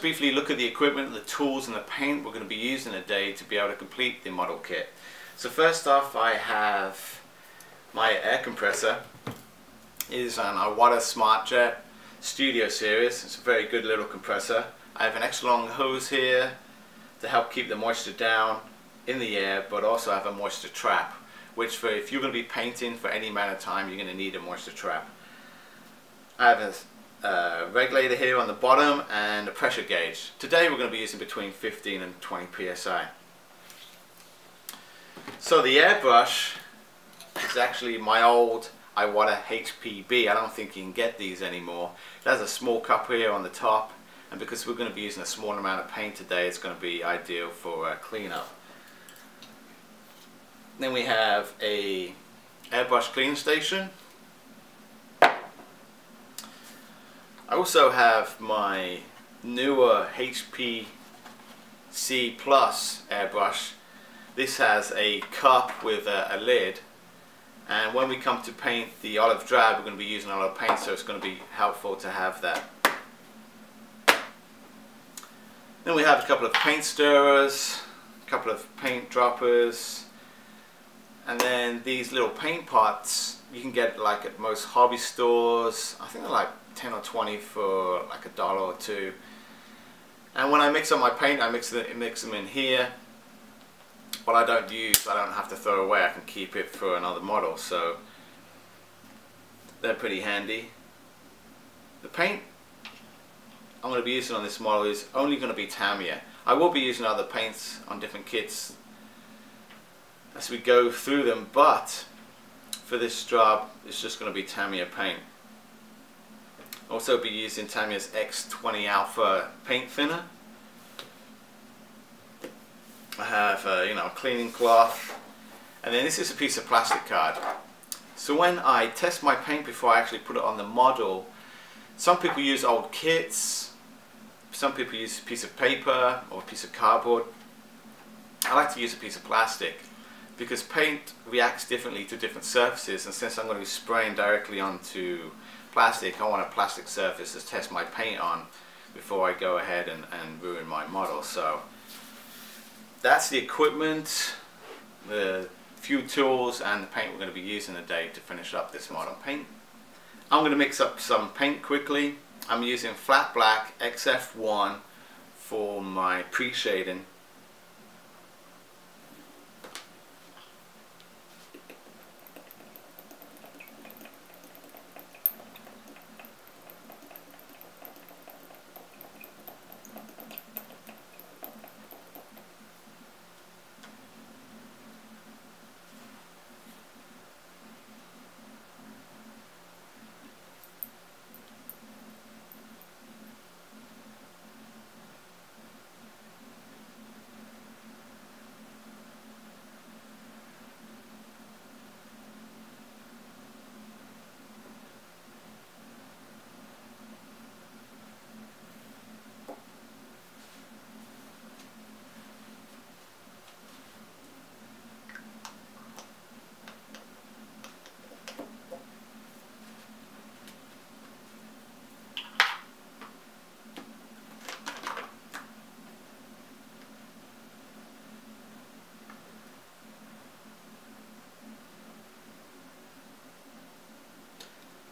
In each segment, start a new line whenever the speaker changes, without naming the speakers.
just briefly look at the equipment, the tools and the paint we're going to be using today to be able to complete the model kit. So first off, I have my air compressor. It is an Iwata SmartJet Studio Series. It's a very good little compressor. I have an extra long hose here to help keep the moisture down in the air, but also I have a moisture trap, which if you're going to be painting for any amount of time, you're going to need a moisture trap. I have a regulator here on the bottom and a pressure gauge. Today we're going to be using between 15 and 20 psi. So the airbrush is actually my old Iwata HPB. I don't think you can get these anymore. It has a small cup here on the top, and because we're going to be using a small amount of paint today, it's going to be ideal for cleanup. Then we have a airbrush cleaning station. I also have my newer HPC Plus airbrush. This has a cup with a lid, and when we come to paint the olive drab, we're going to be using olive paint, so it's going to be helpful to have that. Then we have a couple of paint stirrers, a couple of paint droppers, and then these little paint pots you can get like at most hobby stores. I think they're like 10 or 20 for like $1 or $2. And when I mix up my paint, I mix them in here. What I don't use, I don't have to throw away. I can keep it for another model, so they're pretty handy. The paint I'm going to be using on this model is only going to be Tamiya. I will be using other paints on different kits as we go through them, but for this job it's just going to be Tamiya paint. I'll also be using Tamiya's X20 Alpha paint thinner. I have a cleaning cloth, and then this is a piece of plastic card. So when I test my paint before I actually put it on the model, some people use old kits, some people use a piece of paper or a piece of cardboard. I like to use a piece of plastic because paint reacts differently to different surfaces, and since I'm going to be spraying directly onto plastic, I want a plastic surface to test my paint on before I go ahead and ruin my model. So that's the equipment, the few tools and the paint we're going to be using today to finish up this model paint. I'm going to mix up some paint quickly. I'm using flat black XF1 for my pre-shading.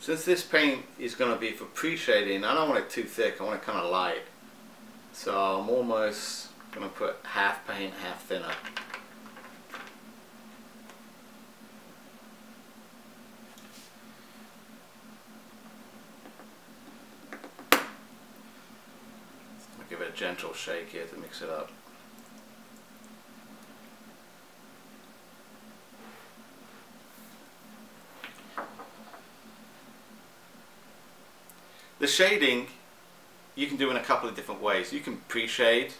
Since this paint is going to be for pre-shading, I don't want it too thick, I want it kind of light. So I'm almost going to put half paint, half thinner. I'll give it a gentle shake here to mix it up. The shading you can do in a couple of different ways. You can pre-shade,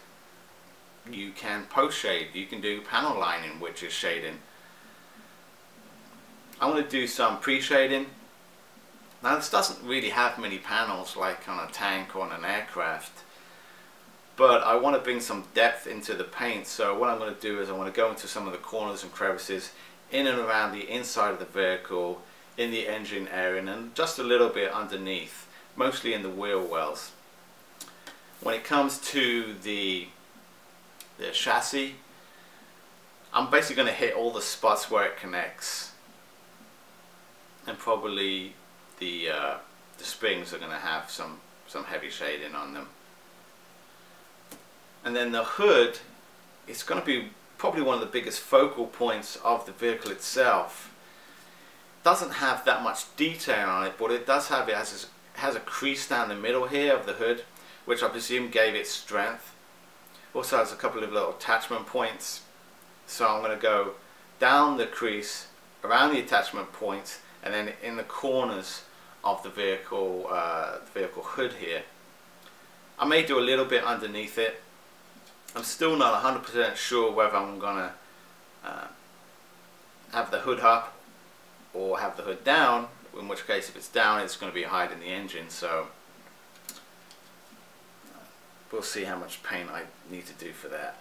you can post-shade, you can do panel lining, which is shading. I'm going to do some pre-shading. Now this doesn't really have many panels like on a tank or on an aircraft, but I want to bring some depth into the paint, so what I'm going to do is I want to go into some of the corners and crevices in and around the inside of the vehicle, in the engine area, and just a little bit underneath, mostly in the wheel wells. when it comes to the chassis, I'm basically going to hit all the spots where it connects, and probably the springs are going to have some heavy shading on them. And then the hood, it's going to be probably one of the biggest focal points of the vehicle itself. It doesn't have that much detail on it, but it does have, it has a crease down the middle here of the hood, which I presume gave it strength. Also has a couple of little attachment points, so I'm going to go down the crease, around the attachment points, and then in the corners of the vehicle hood here. I may do a little bit underneath it. I'm still not 100% sure whether I'm going to have the hood up or have the hood down, in which case if it's down it's going to be hiding the engine, so we'll see how much paint I need to do for that.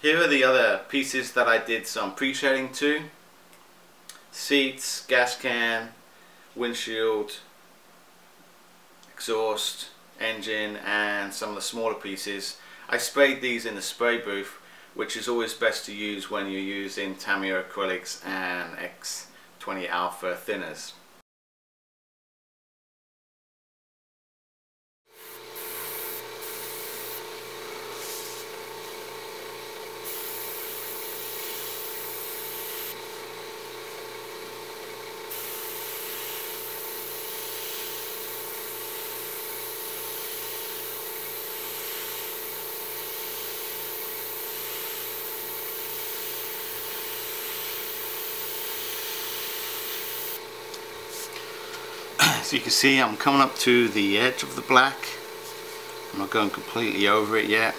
Here are the other pieces that I did some pre-shading to. Seats, gas can, windshield, exhaust, engine, and some of the smaller pieces. I sprayed these in the spray booth, which is always best to use when you're using Tamiya acrylics and X20 alpha thinners. So you can see I'm coming up to the edge of the black. I'm not going completely over it yet.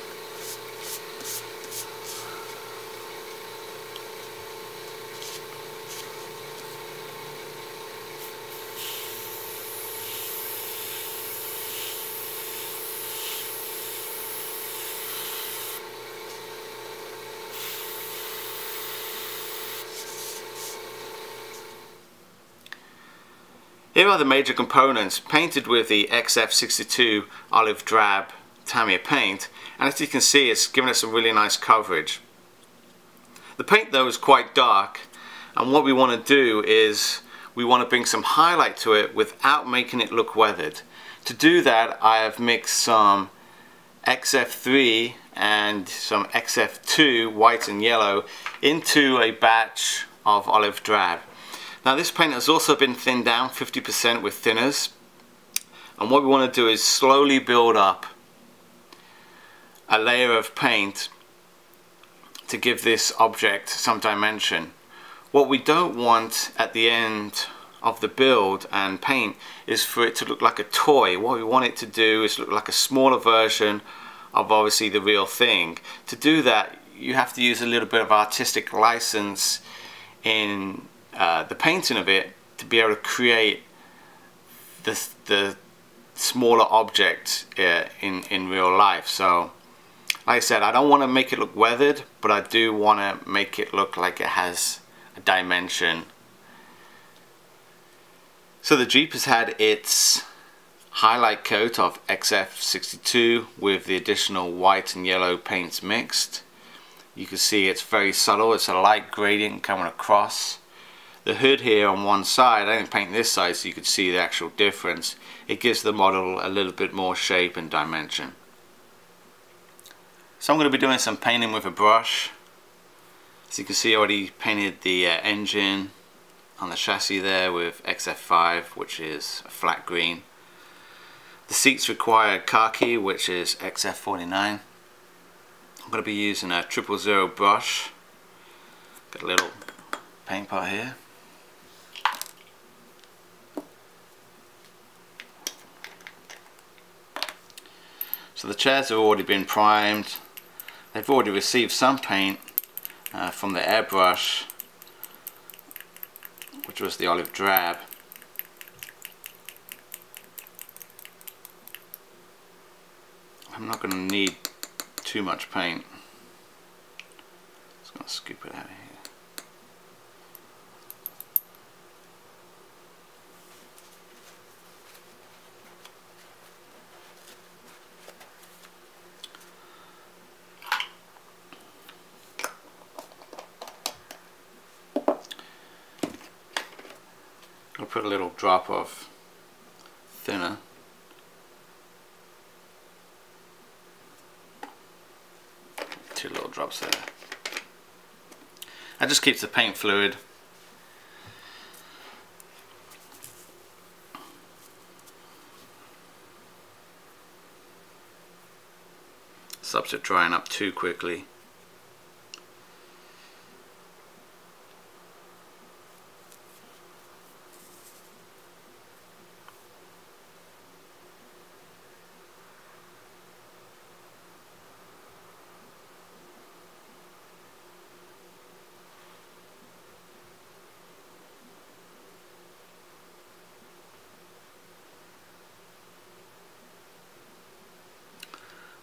Here are the major components painted with the XF62 olive drab Tamiya paint, and as you can see it's given us a really nice coverage. The paint though is quite dark, and what we want to do is we want to bring some highlight to it without making it look weathered. To do that I have mixed some XF3 and some XF2 white and yellow into a batch of olive drab. Now this paint has also been thinned down 50% with thinners, and what we want to do is slowly build up a layer of paint to give this object some dimension. What we don't want at the end of the build and paint is for it to look like a toy. What we want it to do is look like a smaller version of obviously the real thing. To do that, you have to use a little bit of artistic license in the painting of it to be able to create the smaller object in real life. So like I said, I don't want to make it look weathered, but I do want to make it look like it has a dimension. So the Jeep has had its highlight coat of XF62 with the additional white and yellow paints mixed. You can see it's very subtle, it's a light gradient coming across. The hood here on one side, I didn't paint this side so you could see the actual difference. It gives the model a little bit more shape and dimension. So I'm going to be doing some painting with a brush. As you can see, I already painted the engine on the chassis there with XF5, which is a flat green. The seats require khaki, which is XF49. I'm going to be using a 000 brush. Got a little paint pot here. So the chairs have already been primed. They've already received some paint from the airbrush, which was the olive drab. I'm not going to need too much paint. Just going to scoop it out of here. I'll put a little drop of thinner. Two little drops there. That just keeps the paint fluid. Stops it drying up too quickly.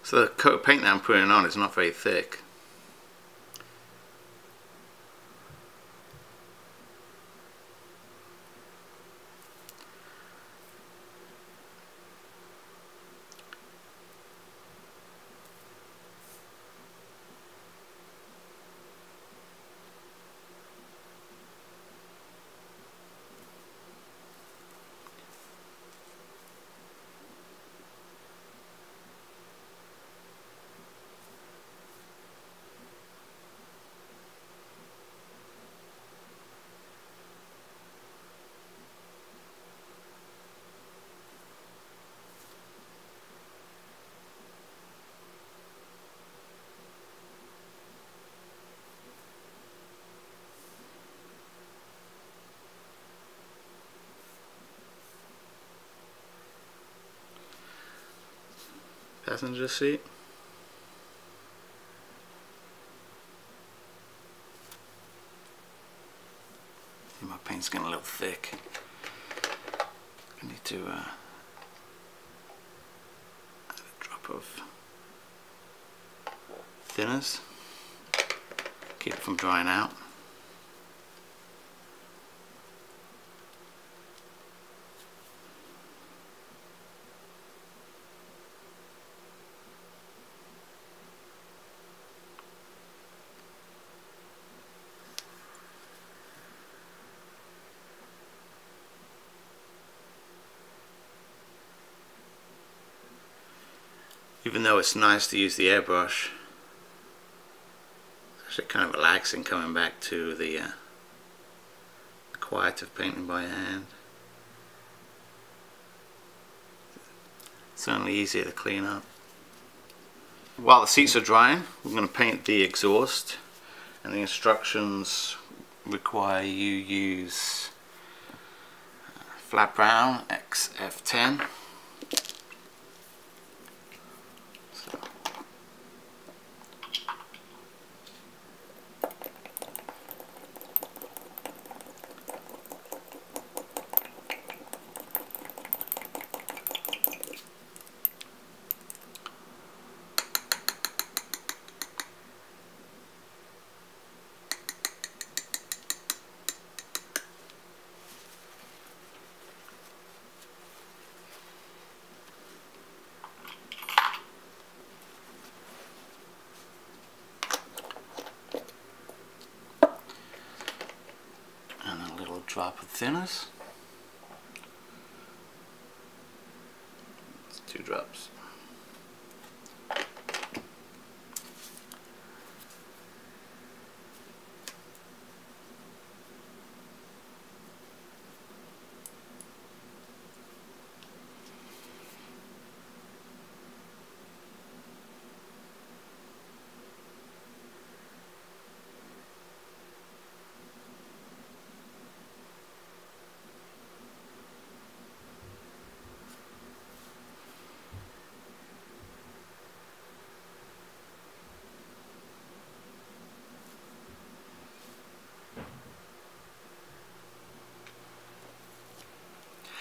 So the coat of paint that I'm putting on is not very thick. Passenger seat. My paint's getting a little thick. I need to add a drop of thinners. Keep it from drying out. Even though it's nice to use the airbrush, it's actually kind of relaxing coming back to the quiet of painting by hand. Certainly easier to clean up. While the seats are drying, we're going to paint the exhaust, and the instructions require you use flat brown XF10. Drop of thinners. It's 2 drops.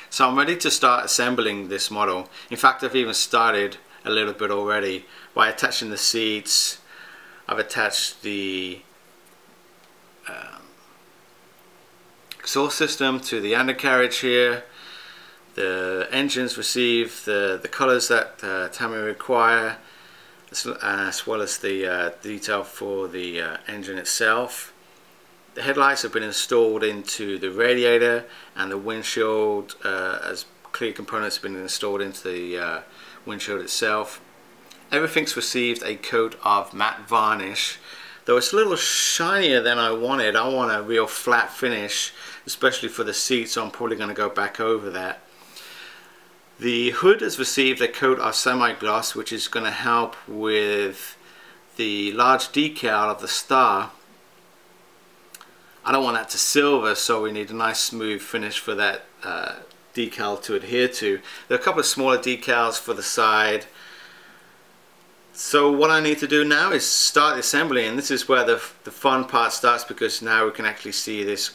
So I'm ready to start assembling this model. In fact, I've even started a little bit already by attaching the seats. I've attached the exhaust system to the undercarriage here. The engines receive the colors that Tamiya require, as well as the detail for the engine itself. The headlights have been installed into the radiator, and the windshield as clear components have been installed into the windshield itself. Everything's received a coat of matte varnish, though it's a little shinier than I wanted. I want a real flat finish, especially for the seats, so I'm probably going to go back over that. The hood has received a coat of semi-gloss, which is going to help with the large decal of the star. I don't want that to silver, so we need a nice smooth finish for that decal to adhere to. There are a couple of smaller decals for the side. So what I need to do now is start the assembly, and this is where the fun part starts, because now we can actually see this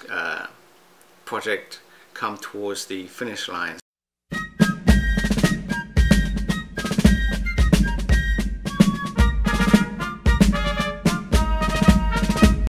project come towards the finish line.